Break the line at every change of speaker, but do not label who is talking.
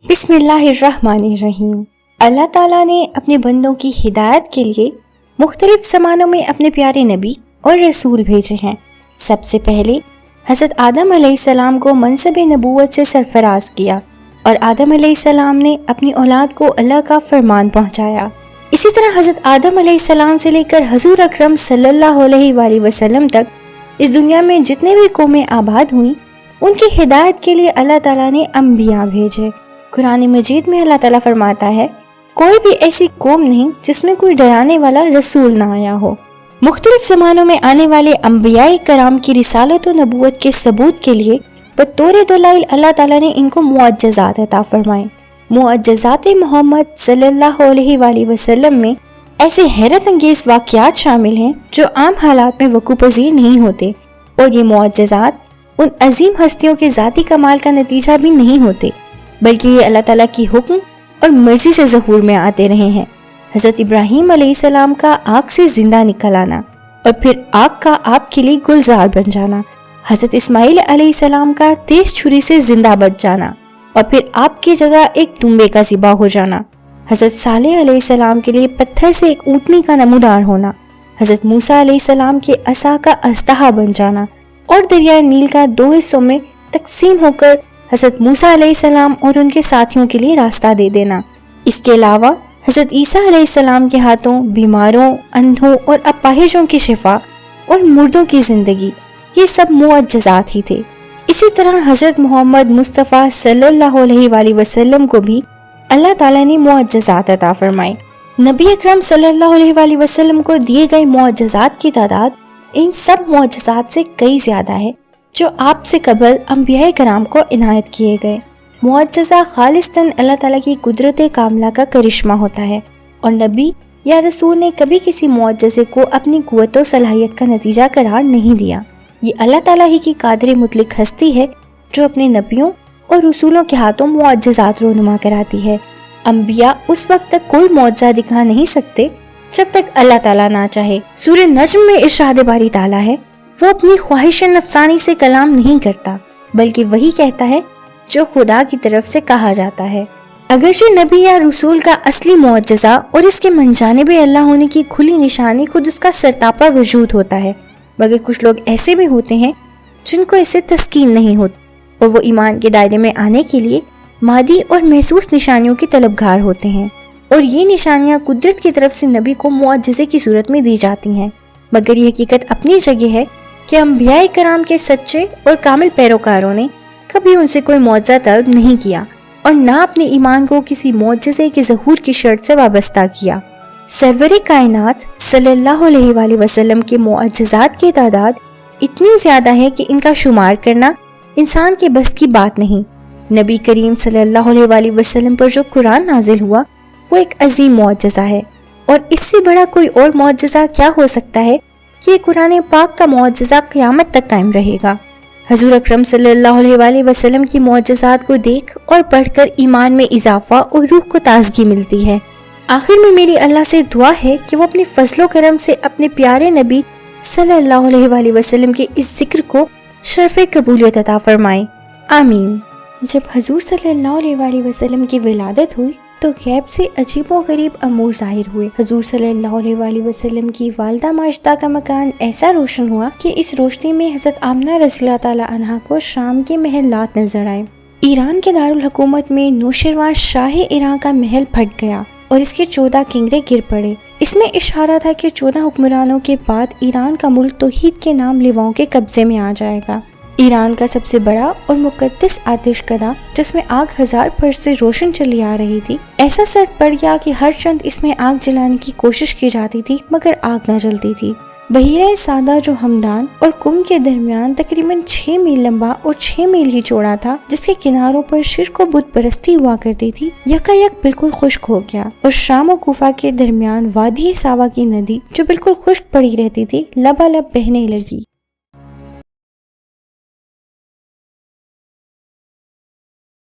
بسم اللہ الرحمن الرحیم۔ اللہ تعالیٰ نے اپنے بندوں کی ہدایت کے لیے مختلف زمانوں میں اپنے پیارے نبی اور رسول بھیجے ہیں۔ سب سے پہلے حضرت آدم علیہ السلام کو منصب نبوت سے سرفراز کیا اور آدم علیہ السلام نے اپنی اولاد کو اللہ کا فرمان پہنچایا۔ اسی طرح حضرت آدم علیہ السلام سے لے کر حضور اکرم صلی اللہ علیہ وآلہ وسلم تک اس دنیا میں جتنے بھی قومیں آباد ہوئیں ان کی ہدایت کے لیے اللہ تعالیٰ نے انبیاء بھیجے۔ قرآن مجید میں اللہ تعالیٰ فرماتا ہے، کوئی بھی ایسی قوم نہیں جس میں کوئی ڈرانے والا رسول نہ آیا ہو۔ مختلف زمانوں میں آنے والے انبیاء کرام کی رسالت و نبوت کے ثبوت کے لیے بطور دلائل اللہ تعالیٰ نے ان کو معجزات عطا فرمائے۔ معجزات محمد صلی اللہ علیہ وآلہ وسلم میں ایسے حیرت انگیز واقعات شامل ہیں جو عام حالات میں وقوع پذیر نہیں ہوتے، اور یہ معجزات ان عظیم ہستیوں کے ذاتی کمال کا نتیجہ بھی نہیں ہوتے، بلکہ یہ اللہ تعالیٰ کی حکم اور مرضی سے ظہور میں آتے رہے ہیں۔ حضرت ابراہیم علیہ السلام کا آگ سے زندہ نکل آنا اور پھر آگ کا آپ کے لیے گلزار بن جانا، حضرت اسماعیل علیہ السلام کا تیز چھری سے زندہ بچ جانا اور پھر آپ کی جگہ ایک دمبے کا ذبح ہو جانا، حضرت صالح علیہ السلام کے لیے پتھر سے ایک اونٹنی کا نمودار ہونا، حضرت موسیٰ علیہ السلام کے عصا کا اسلحہ بن جانا اور دریائے نیل کا 2 حصوں میں تقسیم ہو کر حضرت موسیٰ علیہ السلام اور ان کے ساتھیوں کے لیے راستہ دے دینا۔ اس کے علاوہ حضرت عیسیٰ علیہ السلام کے ہاتھوں بیماروں، اندھوں اور اپاہجوں کی شفا اور مردوں کی زندگی، یہ سب معجزات ہی تھے۔ اسی طرح حضرت محمد مصطفیٰ صلی اللہ علیہ وآلہ وسلم کو بھی اللہ تعالیٰ نے معجزات عطا فرمائے۔ نبی اکرم صلی اللہ علیہ وآلہ وسلم کو دیے گئے معجزات کی تعداد ان سب معجزات سے کئی زیادہ ہے جو آپ سے قبل انبیاء کرام کو عنایت کیے گئے۔ معجزہ خالصتاً اللہ تعالیٰ کی قدرت کاملہ کا کرشمہ ہوتا ہے، اور نبی یا رسول نے کبھی کسی معجزے کو اپنی قوت و صلاحیت کا نتیجہ قرار نہیں دیا۔ یہ اللہ تعالیٰ ہی کی قادر مطلق ہستی ہے جو اپنے نبیوں اور رسولوں کے ہاتھوں معجزات رونما کراتی ہے۔ انبیاء اس وقت تک کوئی معجزہ دکھا نہیں سکتے جب تک اللہ تعالیٰ نہ چاہے۔ سورہ نجم میں ارشاد باری تعالیٰ ہے، وہ اپنی خواہش نفسانی سے کلام نہیں کرتا بلکہ وہی کہتا ہے جو خدا کی طرف سے کہا جاتا ہے۔ اگرچہ نبی یا رسول کا اصلی معجزہ اور اس کے من جانب اللہ ہونے کی کھلی نشانی خود اس کا سرتاپا وجود ہوتا ہے، مگر کچھ لوگ ایسے بھی ہوتے ہیں جن کو اس سے تسکین نہیں ہوتی اور وہ ایمان کے دائرے میں آنے کے لیے مادی اور محسوس نشانیوں کی طلبگار ہوتے ہیں، اور یہ نشانیاں قدرت کی طرف سے نبی کو معجزے کی صورت میں دی جاتی ہیں۔ مگر یہ حقیقت اپنی جگہ ہے کہ انبیاء کرام کے سچے اور کامل پیروکاروں نے کبھی ان سے کوئی معجزہ طلب نہیں کیا اور نہ اپنے ایمان کو کسی معجزے کے ظہور کی شرط سے وابستہ کیا۔ سرور کائنات صلی اللہ علیہ وآلہ وسلم کے معجزات کی تعداد اتنی زیادہ ہے کہ ان کا شمار کرنا انسان کے بس کی بات نہیں۔ نبی کریم صلی اللہ علیہ وآلہ وسلم پر جو قرآن نازل ہوا وہ ایک عظیم معجزہ ہے، اور اس سے بڑا کوئی اور معجزہ کیا ہو سکتا ہے کہ یہ قرآن پاک کا معجزہ قیامت تک قائم رہے گا۔ حضور اکرم صلی اللہ علیہ وآلہ وسلم کی معجزات کو دیکھ اور پڑھ کر ایمان میں اضافہ اور روح کو تازگی ملتی ہے۔ آخر میں میری اللہ سے دعا ہے کہ وہ اپنے فضل و کرم سے اپنے پیارے نبی صلی اللہ علیہ وآلہ وسلم کے اس ذکر کو شرف قبولیت عطا فرمائے، آمین۔ جب حضور صلی اللہ علیہ وآلہ وسلم کی ولادت ہوئی تو غیب سے عجیب و غریب امور ظاہر ہوئے۔ حضور صلی اللہ علیہ وآلہ وسلم کی والدہ ماجدہ کا مکان ایسا روشن ہوا کہ اس روشنی میں حضرت آمنہ رضی اللہ تعالی عنہا کو شام کے محلات نظر آئے۔ ایران کے دارالحکومت میں نوشیروان شاہ ایران کا محل پھٹ گیا اور اس کے 14 کنگرے گر پڑے۔ اس میں اشارہ تھا کہ 14 حکمرانوں کے بعد ایران کا ملک توحید کے نام لیواؤں کے قبضے میں آ جائے گا۔ ایران کا سب سے بڑا اور مقدس آتش کدہ جس میں آگ 1000 برس سے روشن چلی آ رہی تھی، ایسا سرد پڑ گیا کہ ہر چند اس میں آگ جلانے کی کوشش کی جاتی تھی مگر آگ نہ جلتی تھی۔ بحیرہ سادہ جو ہمدان اور کم کے درمیان تقریباً 6 میل لمبا اور 6 میل ہی چوڑا تھا، جس کے کناروں پر شرک و بت پرستی ہوا کرتی تھی، یکایک بالکل خشک ہو گیا، اور شام و کوفہ کے درمیان وادی ساوا کی ندی جو بالکل خشک پڑی رہتی تھی لبالب بہنے لگی۔